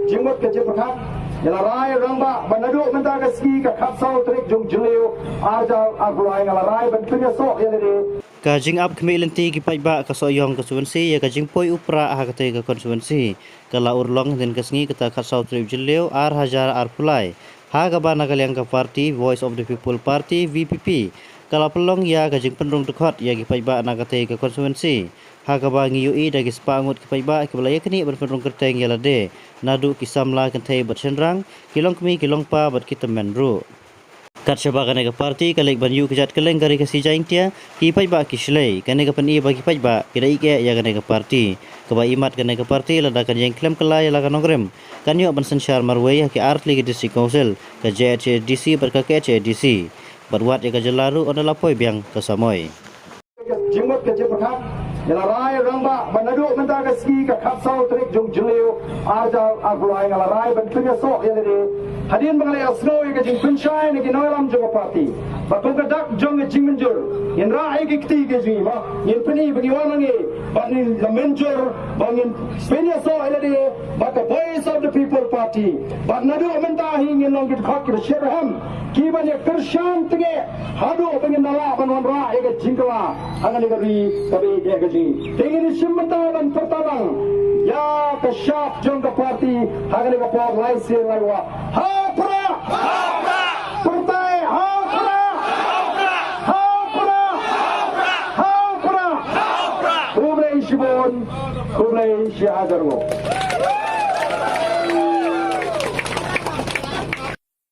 Jimut ke Jepakat, Yalarai Ramba, Banadu Mendagaski, Kapsal, Trik Jung Julio, Arjal, Agulai, Yalarai, Bentunya So, Yelade. Kajing up kemilanti kipai ba kasoyong konsumensi ya kajing poi upra hakate ke konsumensi kala urlong dan kesngi kita kasau trip jeleu ar hajar ar pulai ha gaba nagaliang ka party Voice of the People Party VPP kala pelong ya kajing pendrung dekot ya kipai ba nagate ke konsumensi ha gaba ngiyui dagi spangut kipai ba kibalaya kini berpendrung kerteng yalade nadu kisamla kentai bersenrang kilong kemi kilong pa ber kita menru kat syabagane ke parti kalek banyu kejat keleng gari kasi jaintia ki paiba kislei kane ke pani bagi paiba kira ike ya kane ke parti keba imat kane ke parti ladakan yang klem kelai lakan ogrem kan yo bansen syar marway ki artli ke district council ke JHDC berkake JDC berbuat ya ke jelaru ona lapoi biang ke samoy Jimut ke Jepakat, Yalarai Ramba, Banadu Mendagaski, Kapsal, Trik Jung Julio, Arjal, Agulai, Yalarai, Bentunya So, Yelade. Hadin Bangalay Asno, Yagajing Punshai, Naginoyam Joga Party. Batungadak Jung Jiminjur, Yen Rai Gikti Gajima, Yen Penny Bagiwanangi, Banin Lamenjur, Bangin Spenia So, Yelade, but the Voice of the People Party. But Nadu Mentahi, Yen Longit Kaki, the Sherham, Kiban Yakirshan Tige, Hadu, Bangin Nala, Banwanra, Yagajingala, Anganigari, Tabi Yagaji. Tingin Shimataban Pertabang. Ya kesyaf jong ke parti hagani ke por laisir laiwa ha pra partai ha pra kublai shibon kublai syahadarwo